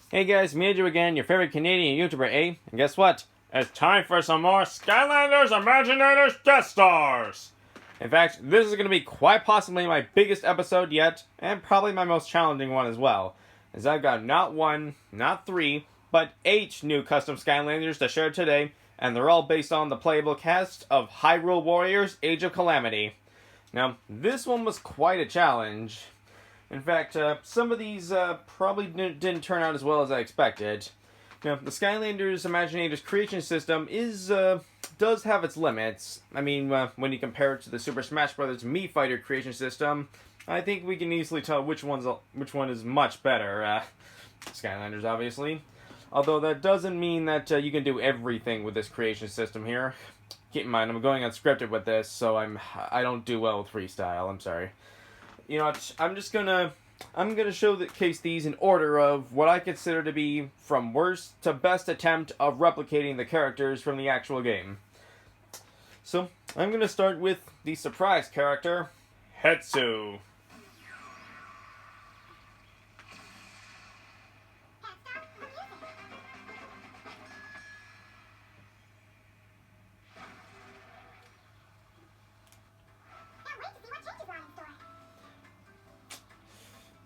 Hey guys, me again, your favorite Canadian YouTuber, A. And guess what? It's time for some more Skylanders Imaginators Guest Stars! In fact, this is going to be quite possibly my biggest episode yet, and probably my most challenging one as well, as I've got not one, not three, but 8 new custom Skylanders to share today, and they're all based on the playable cast of Hyrule Warriors Age of Calamity. Now, this one was quite a challenge. In fact, some of these probably didn't turn out as well as I expected. Now, the Skylanders Imaginators creation system does have its limits. I mean, when you compare it to the Super Smash Bros. Mii Fighter creation system, I think we can easily tell which one is much better. Skylanders, obviously. Although that doesn't mean that you can do everything with this creation system here. Keep in mind, I'm going unscripted with this, so I don't do well with freestyle. I'm sorry. You know what, I'm gonna showcase these in order of what I consider to be from worst to best attempt of replicating the characters from the actual game. So, I'm gonna start with the surprise character, Hatsu.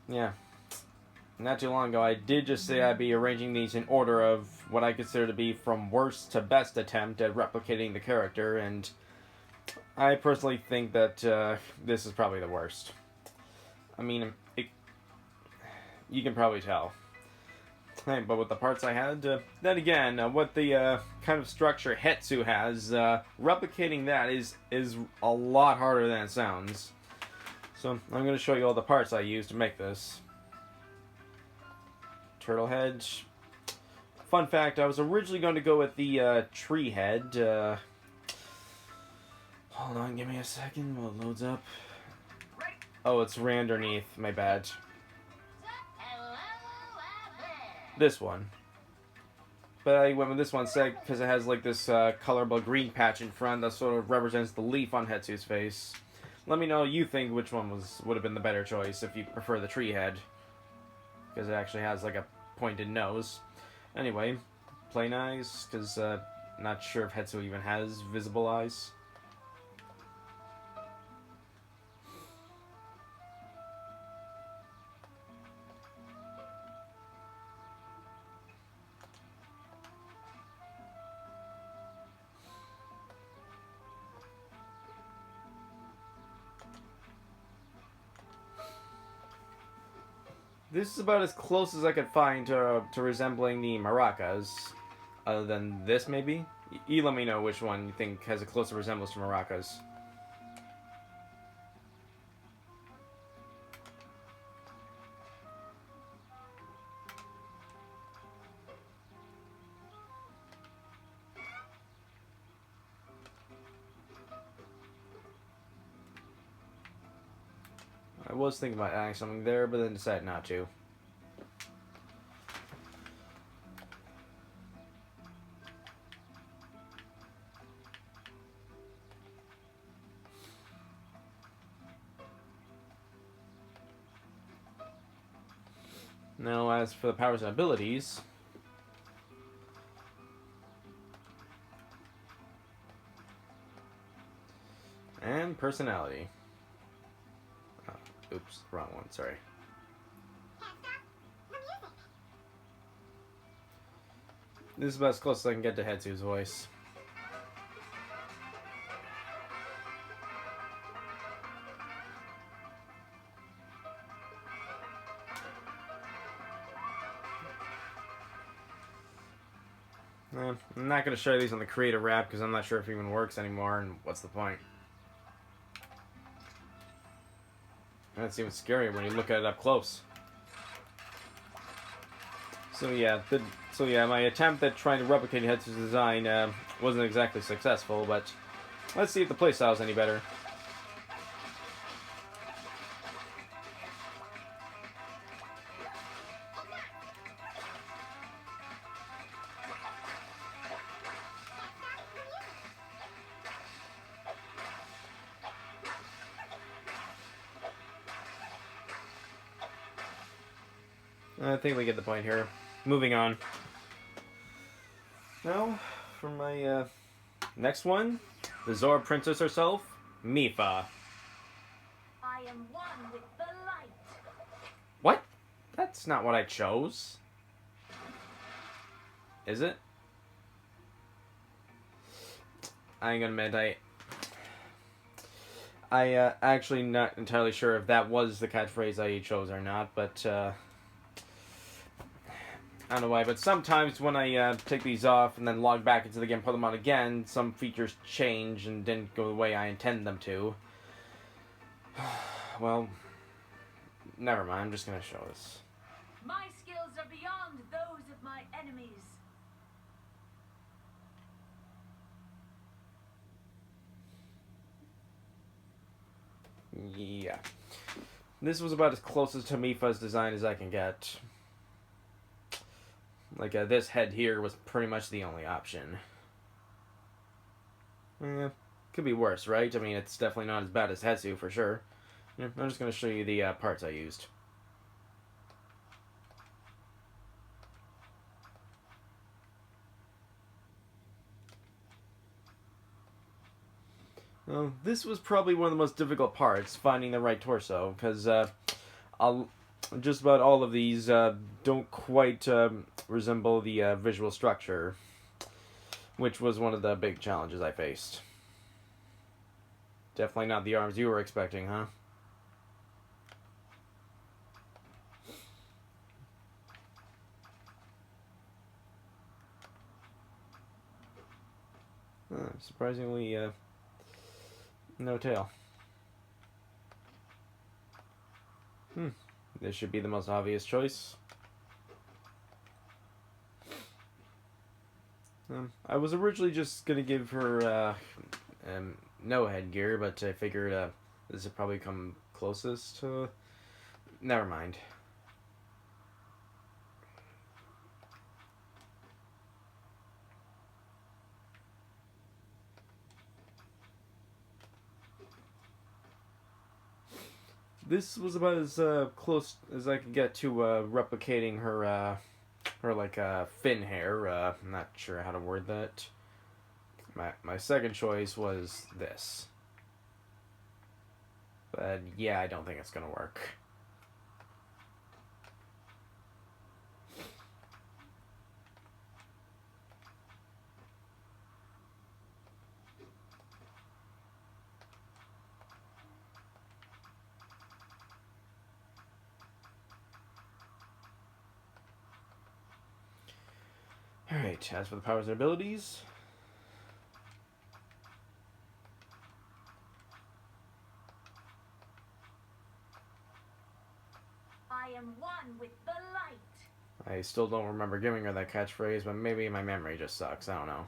Yeah. Not too long ago, I did just say I'd be arranging these in order of what I consider to be from worst to best attempt at replicating the character, and I personally think that this is probably the worst. I mean, you can probably tell. Hey, but with the parts I had, then again, what the kind of structure Hatsu has, replicating that is a lot harder than it sounds. So, I'm going to show you all the parts I used to make this. Turtle head. Fun fact, I was originally going to go with the tree head. Hold on, give me a second while it loads up. Oh, it's right underneath. My bad. This one. But I went with this one because it has like this colorable green patch in front that sort of represents the leaf on Hatsu's face. Let me know you think which one would have been the better choice if you prefer the tree head. Because it actually has like a pointed nose. Anyway, plain eyes, because not sure if Hatsu even has visible eyes. This is about as close as I could find to resembling the maracas. Other than this, maybe? You let me know which one you think has a closer resemblance to maracas. I was thinking about adding something there, but then decided not to. Now, as for the powers and abilities, and personality. Oh, oops, wrong one, sorry. This is about as close as I can get to Hatsu's voice. I'm not going to show you these on the creative wrap because I'm not sure if it even works anymore, and what's the point? And it's even scarier when you look at it up close. So yeah, my attempt at trying to replicate Hatsu's design wasn't exactly successful, but let's see if the playstyle is any better. I think we get the point here. moving on. Now, for my next one, the Zora Princess herself, Mifa. I am one with the light. What? That's not what I chose. Is it? I ain't gonna admit, I actually not entirely sure if that was the catchphrase I chose or not, but I don't know why, but sometimes when I take these off and then log back into the game, put them on again, some features change and didn't go the way I intend them to. Well, never mind, I'm just gonna show this. My skills are beyond those of my enemies. Yeah. This was about as close to Mifa's design as I can get. Like, this head here was pretty much the only option. Could be worse, right? I mean, it's definitely not as bad as Hatsu, for sure. Yeah, I'm just going to show you the parts I used. Well, this was probably one of the most difficult parts, finding the right torso, because just about all of these don't quite resemble the visual structure, which was one of the big challenges I faced. Definitely not the arms you were expecting, huh? Surprisingly, no tail. This should be the most obvious choice. I was originally just gonna give her no headgear, but I figured this would probably come closest to... Never mind. This was about as close as I could get to replicating her like fin hair. I'm not sure how to word that. My second choice was this. But yeah, I don't think it's gonna work. Alright, as for the powers and abilities... I am one with the light. I still don't remember giving her that catchphrase, but maybe my memory just sucks, I don't know.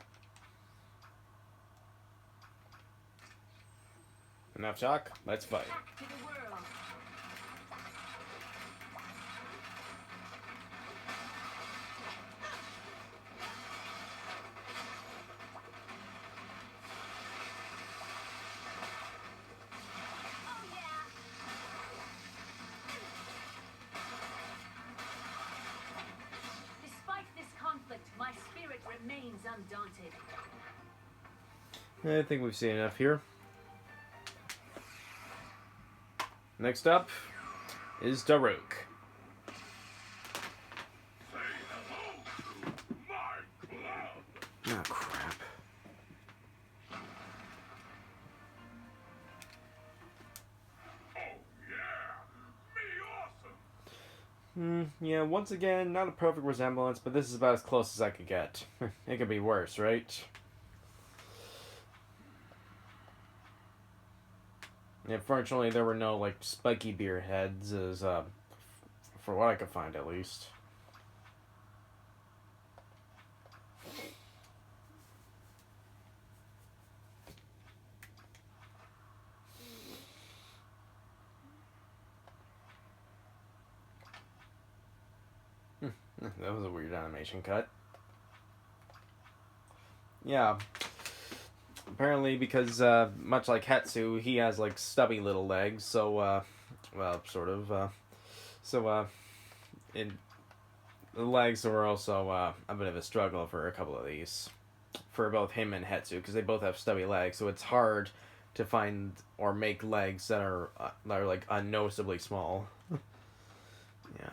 Enough talk, let's fight. Back to the world. Oh yeah. Despite this conflict, my spirit remains undaunted. I think we've seen enough here. Next up is Daruk. Oh, crap. Yeah, once again, not a perfect resemblance, but this is about as close as I could get. It could be worse, right? Yeah, fortunately, there were no, like, spiky beer heads, as, for what I could find, at least. That was a weird animation cut. Yeah. Apparently, because, much like Hatsu, he has, like, stubby little legs, so, well, sort of, the legs were also a bit of a struggle for a couple of these. For both him and Hatsu, because they both have stubby legs, so it's hard to find or make legs that are like unnoticeably small. Yeah.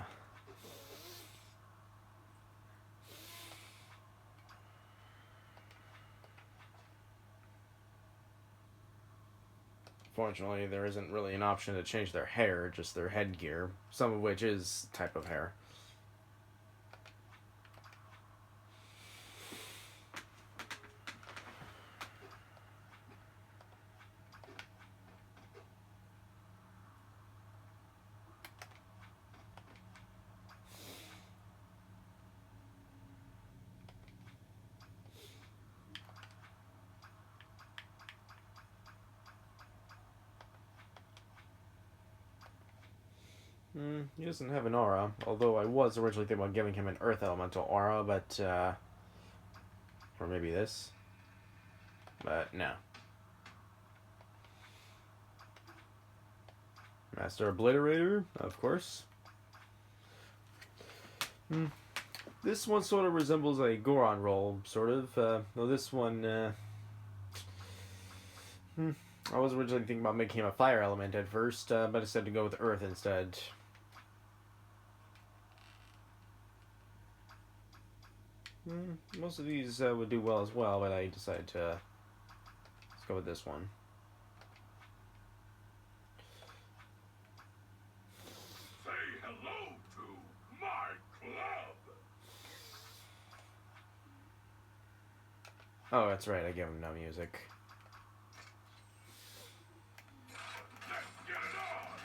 Fortunately, there isn't really an option to change their hair, just their headgear, some of which is type of hair. He doesn't have an aura, although I was originally thinking about giving him an Earth Elemental aura, but, or maybe this. But, no. Master Obliterator, of course. This one sort of resembles a Goron roll, sort of, though this one, I was originally thinking about making him a fire element at first, but I decided to go with Earth instead. Most of these would do well as well, but I decided to let's go with this one. Say hello to my club. Oh, that's right, I gave him no music. Let's get it on.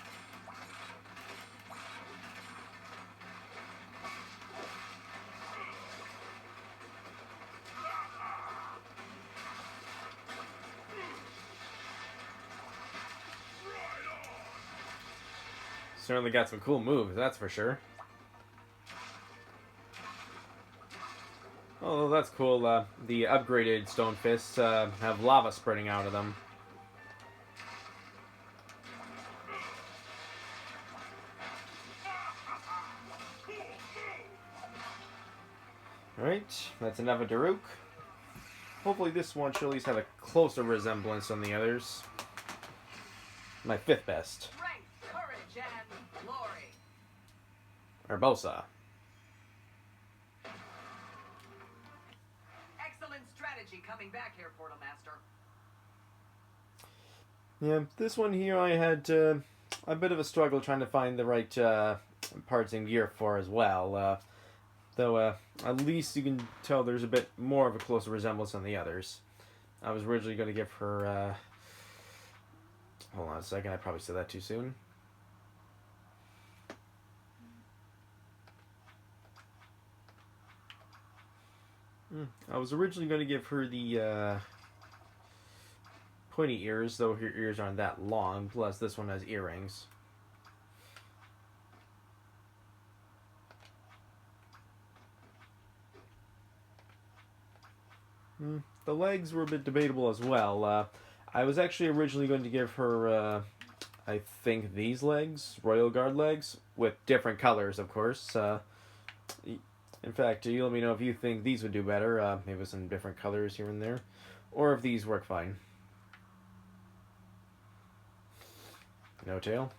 Certainly got some cool moves, that's for sure. Oh, that's cool. The upgraded Stone Fists have lava spreading out of them. Alright, that's another Daruk. Hopefully this one should at least have a closer resemblance than the others. My fifth best. Strength, courage, and glory. Urbosa. Excellent strategy coming back here, Portal Master. Yeah, this one here I had a bit of a struggle trying to find the right parts and gear for as well. Though at least you can tell there's a bit more of a closer resemblance than the others. I was originally going to give her... hold on a second, I probably said that too soon. I was originally going to give her the pointy ears, though her ears aren't that long, plus this one has earrings. The legs were a bit debatable as well. I was actually originally going to give her, I think, these legs, Royal Guard legs, with different colors, of course. In fact, you let me know if you think these would do better, maybe with some different colors here and there, or if these work fine. No tail.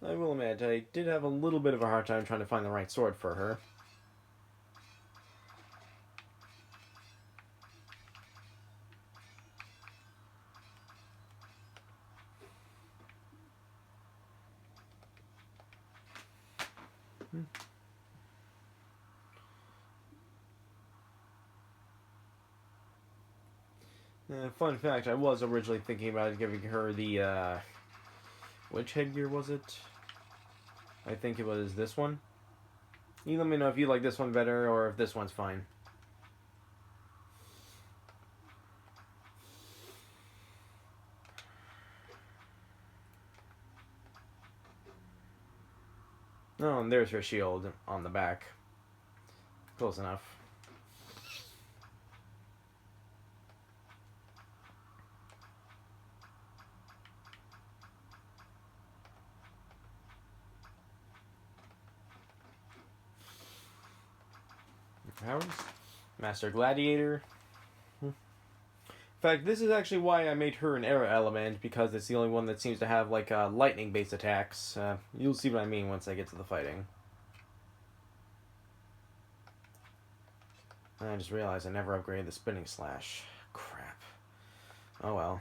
I will admit, I did have a little bit of a hard time trying to find the right sword for her. Fun fact, I was originally thinking about giving her the, which headgear was it? I think it was this one. You let me know if you like this one better or if this one's fine. Oh, and there's her shield on the back. Close enough. Powers. Master Gladiator. In fact, this is actually why I made her an air element, because it's the only one that seems to have like lightning-based attacks. You'll see what I mean once I get to the fighting. I just realized I never upgraded the spinning slash. Crap. Oh well.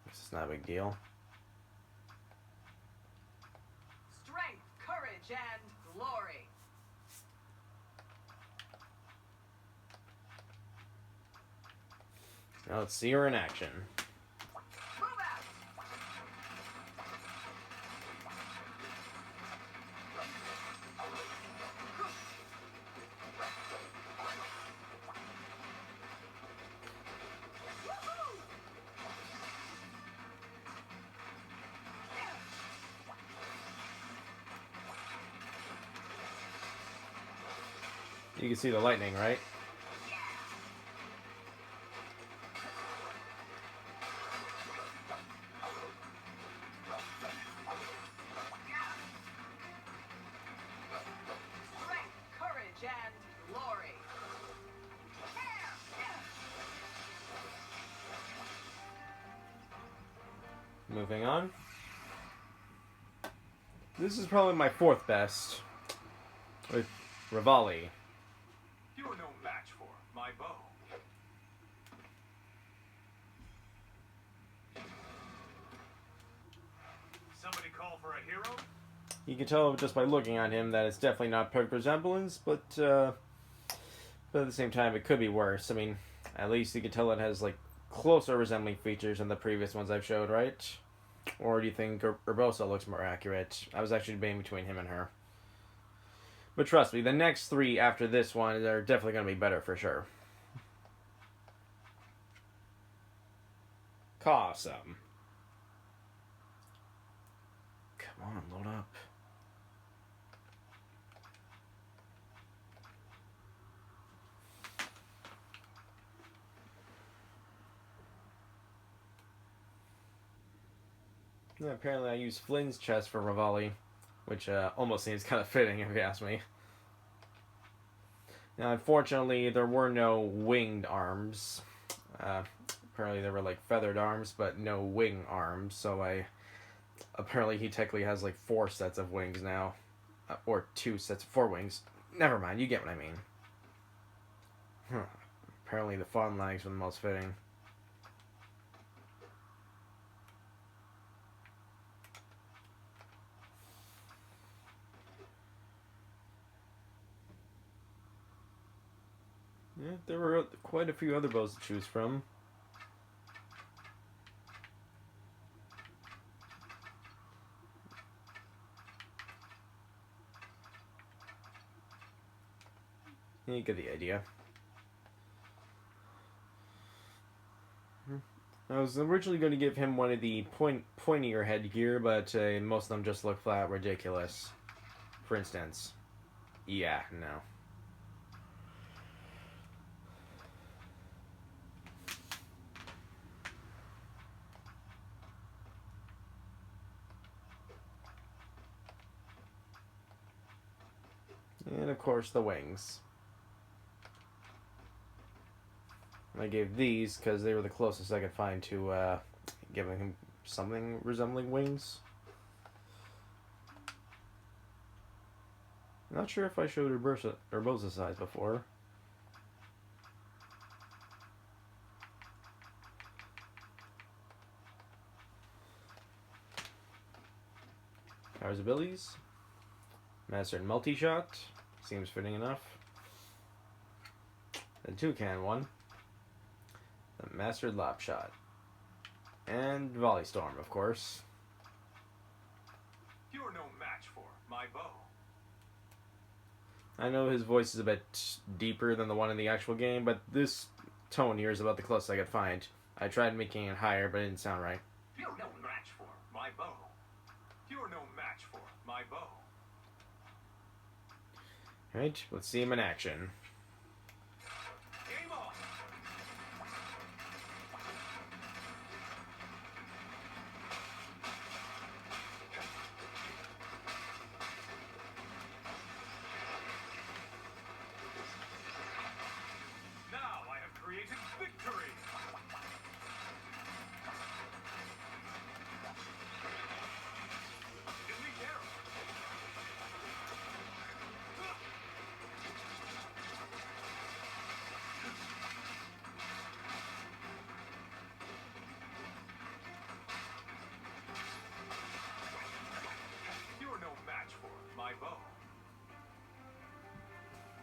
This is not a big deal. Strength, courage, and glory. Now let's see her in action. Move out. You can see the lightning, right? Strength, courage, and glory. Moving on. This is probably my fourth best. With Rivali. You are no match for my bow. Somebody call for a hero? You can tell just by looking at him that it's definitely not perfect resemblance, but at the same time it could be worse. I mean, at least you can tell it has like closer resembling features than the previous ones I've showed, right? Or do you think Urbosa looks more accurate? I was actually debating between him and her. But trust me, the next three after this one are definitely going to be better for sure. Awesome. Come on, load up. Yeah, apparently I used Flynn's chest for Rivali, which almost seems kind of fitting if you ask me. Now, unfortunately, there were no winged arms. Apparently there were like feathered arms, but no wing arms, so apparently he technically has like 4 sets of wings now. Or 2 sets, 4 wings. Never mind, you get what I mean. Apparently the fawn legs were the most fitting. Yeah, there were quite a few other bows to choose from. You get the idea. I was originally going to give him one of the pointier headgear, but most of them just look flat ridiculous. For instance. Yeah, no. And of course the wings. I gave these because they were the closest I could find to giving him something resembling wings. Not sure if I showed Urbosa's size before. Powers abilities. Mastered multi-shot. Seems fitting enough. The toucan one. The mastered lop shot. And volley storm, of course. You are no match for my bow. I know his voice is a bit deeper than the one in the actual game, but this tone here is about the closest I could find. I tried making it higher, but it didn't sound right. You are no match for my bow. You are no match for my bow. Right, let's see him in action. Game on!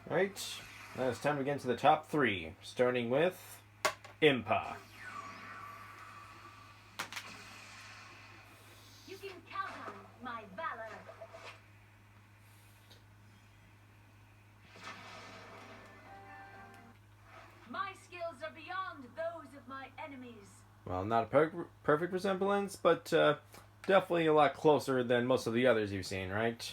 Right, now it's time to get into the top 3, starting with Impa. You can count on my valor. My skills are beyond those of my enemies. Well, not a perfect resemblance, but definitely a lot closer than most of the others you've seen, right?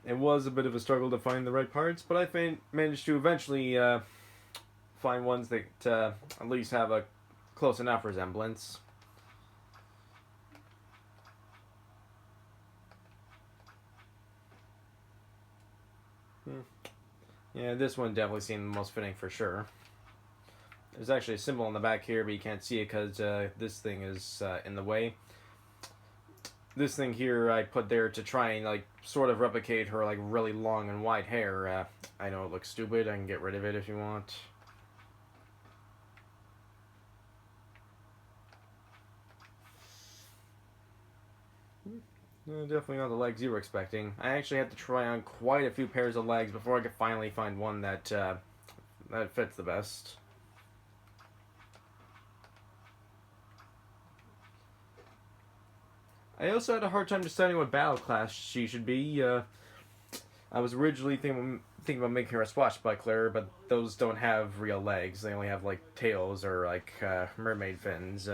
It was a bit of a struggle to find the right parts, but I managed to eventually find ones that at least have a close enough resemblance. Yeah, this one definitely seemed the most fitting for sure. There's actually a symbol on the back here, but you can't see it because this thing is in the way. This thing here I put there to try and like sort of replicate her like really long and wide hair. I know it looks stupid. I can get rid of it if you want. Definitely not the legs you were expecting. I actually had to try on quite a few pairs of legs before I could finally find one that that fits the best. I also had a hard time deciding what battle class she should be. I was originally thinking about making her a swashbuckler, but those don't have real legs. They only have like tails or like mermaid fins.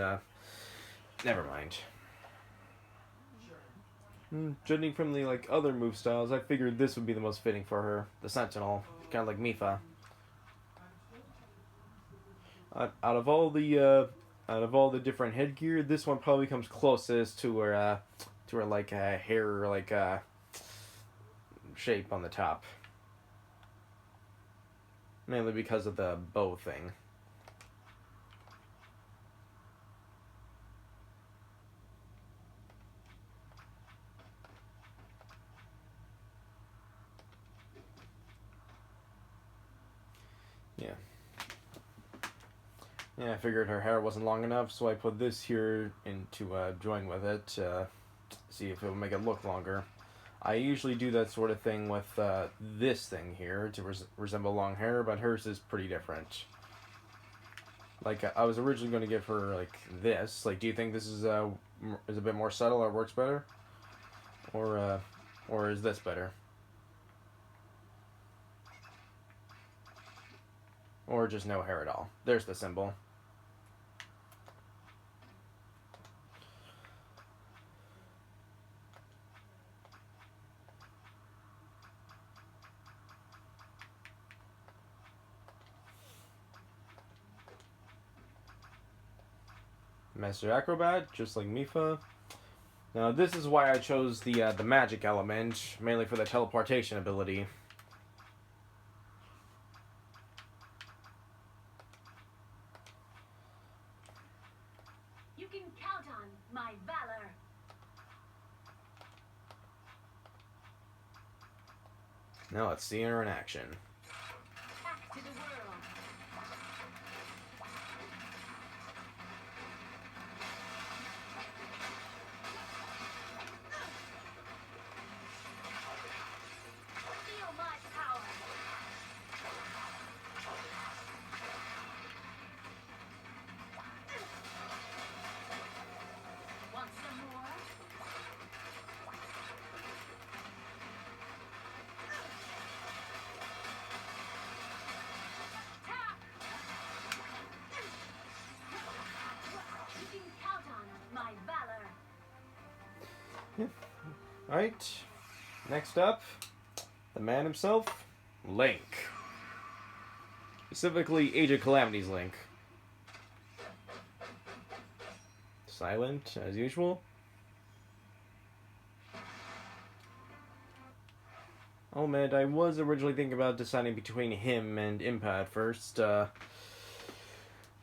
Never mind. Judging from the like other move styles, I figured this would be the most fitting for her. The Sentinel, kind of like Mifa. Out of all the different headgear, this one probably comes closest to her like hair like shape on the top. Mainly because of the bow thing. Yeah, I figured her hair wasn't long enough, so I put this here in to join with it, see if it would make it look longer. I usually do that sort of thing with this thing here to resemble long hair, but hers is pretty different. Like, I was originally going to give her, like, this. Like, do you think this is a bit more subtle or works better? Or is this better? Or just no hair at all. There's the symbol. Master Acrobat, just like Mifa. Now this is why I chose the magic element, mainly for the teleportation ability. You can count on my valor. Now let's see her in action. Back to the world. Feel my power. Want some more? Tap! You can count on my valor. Alright, next up, the man himself, Link. Specifically, Age of Calamity's Link. Silent, as usual. Oh man, I was originally thinking about deciding between him and Impa at first. I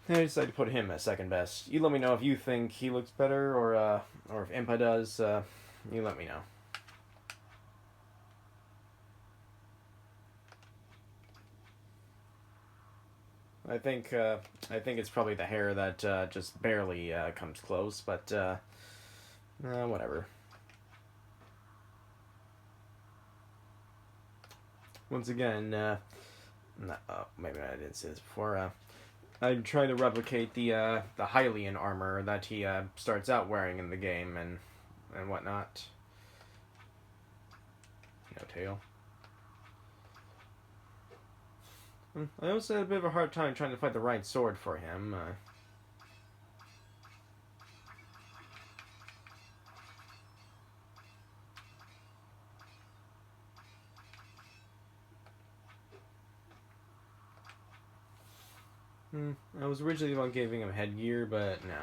decided to put him as second best. You let me know if you think he looks better, or if Impa does. You let me know. I think it's probably the hair that just barely comes close, but whatever. once again, maybe I didn't say this before. I'm trying to replicate the Hylian armor that he starts out wearing in the game and whatnot. No tail. I also had a bit of a hard time trying to find the right sword for him. I was originally about giving him headgear, but no.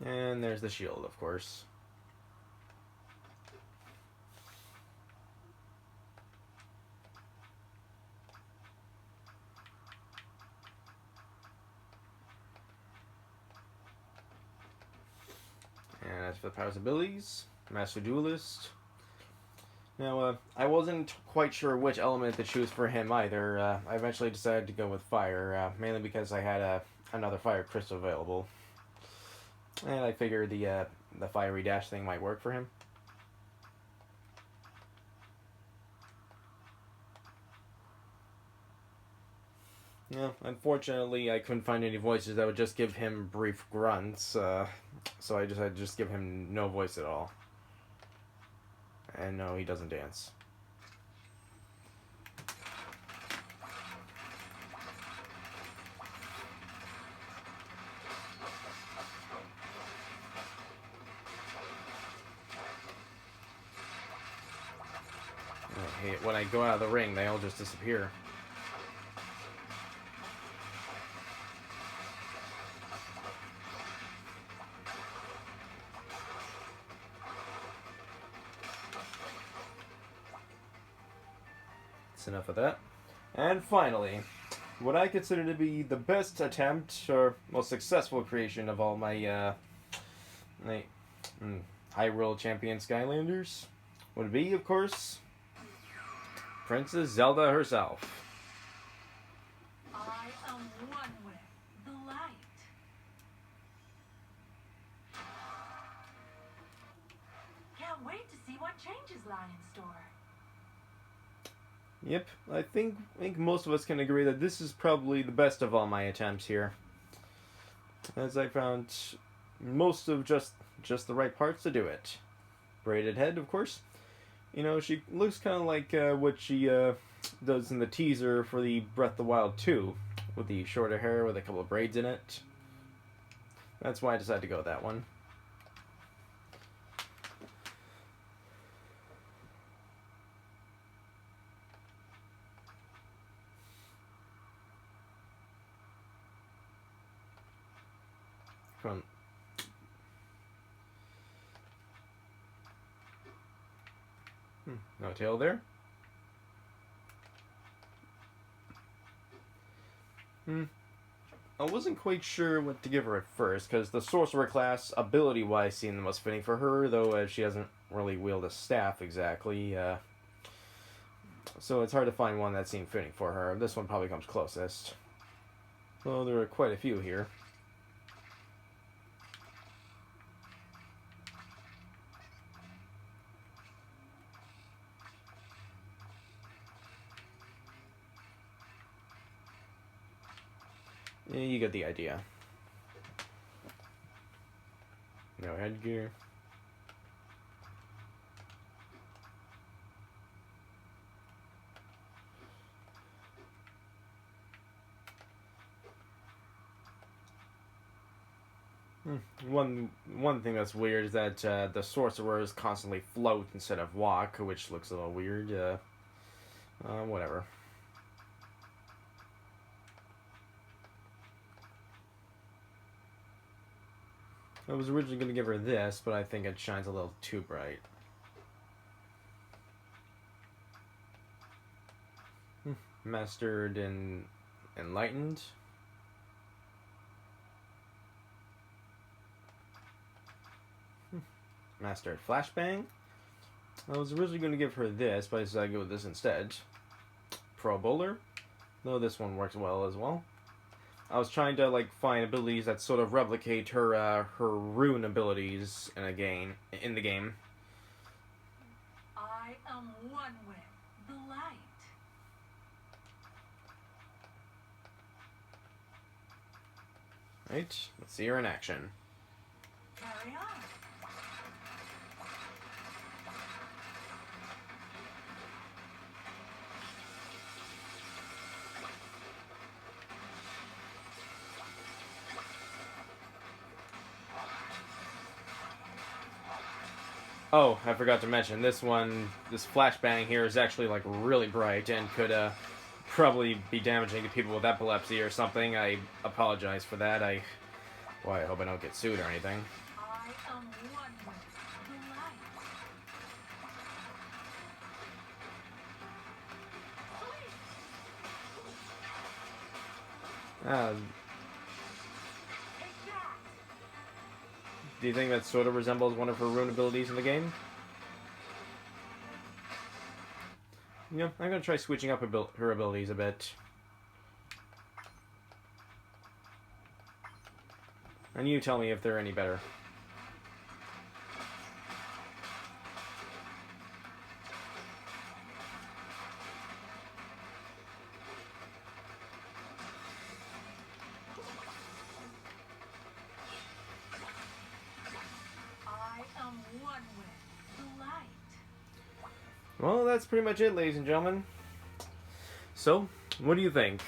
And there's the shield, of course. And as for the powers and abilities, Master Duelist. Now, I wasn't quite sure which element to choose for him either. I eventually decided to go with fire, mainly because I had another fire crystal available. And I figured the fiery dash thing might work for him. Yeah, unfortunately, I couldn't find any voices that would just give him brief grunts, so I decided to just give him no voice at all. And no, he doesn't dance. When I go out of the ring, they all just disappear. That's enough of that. And finally, what I consider to be the best attempt or most successful creation of all my Hyrule champion Skylanders would be, of course, Princess Zelda herself. I am one with the light. Can't wait to see what changes lie in store. Yep, I think most of us can agree that this is probably the best of all my attempts here, as I found most of just the right parts to do it. Braided head, of course. You know, she looks kind of like what she does in the teaser for the Breath of the Wild 2, with the shorter hair with a couple of braids in it. That's why I decided to go with that one. From no tail there. I wasn't quite sure what to give her at first, because the sorcerer class, ability-wise, seemed the most fitting for her, though she doesn't really wield a staff exactly. So it's hard to find one that seemed fitting for her. This one probably comes closest. Well, there are quite a few here. Yeah, you get the idea. No headgear. One thing that's weird is that the sorcerers constantly float instead of walk, which looks a little weird. Whatever. I was originally going to give her this, but I think it shines a little too bright. Mastered and Enlightened. Mastered Flashbang. I was originally going to give her this, but I decided to go with this instead. Pro Bowler. Though this one works well as well. I was trying to like find abilities that sort of replicate her rune abilities in the game. I am one with the light. Right, let's see her in action. Carry on. Oh, I forgot to mention, this flashbang here is actually like really bright and could probably be damaging to people with epilepsy or something. I apologize for that. I hope I don't get sued or anything. I am one with the light. Take that. Do you think that sort of resembles one of her rune abilities in the game? Yeah, I'm going to try switching up her abilities a bit. And you tell me if they're any better. I am one with the light. Well, that's pretty much it, ladies and gentlemen. So, what do you think?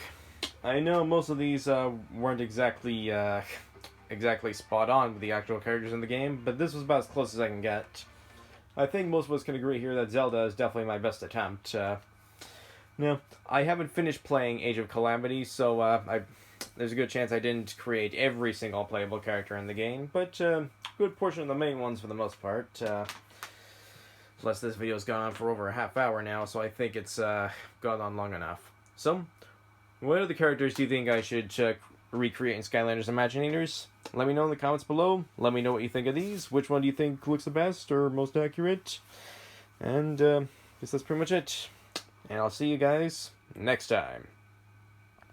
I know most of these weren't exactly spot on with the actual characters in the game, but this was about as close as I can get. I think most of us can agree here that Zelda is definitely my best attempt. Now, I haven't finished playing Age of Calamity, so there's a good chance I didn't create every single playable character in the game, but a good portion of the main ones for the most part. Plus, this video's gone on for over a half hour now, so I think it's gone on long enough. So, what other characters do you think I should recreate in Skylanders Imaginators? Let me know in the comments below. Let me know what you think of these. Which one do you think looks the best or most accurate? And I guess that's pretty much it. And I'll see you guys next time.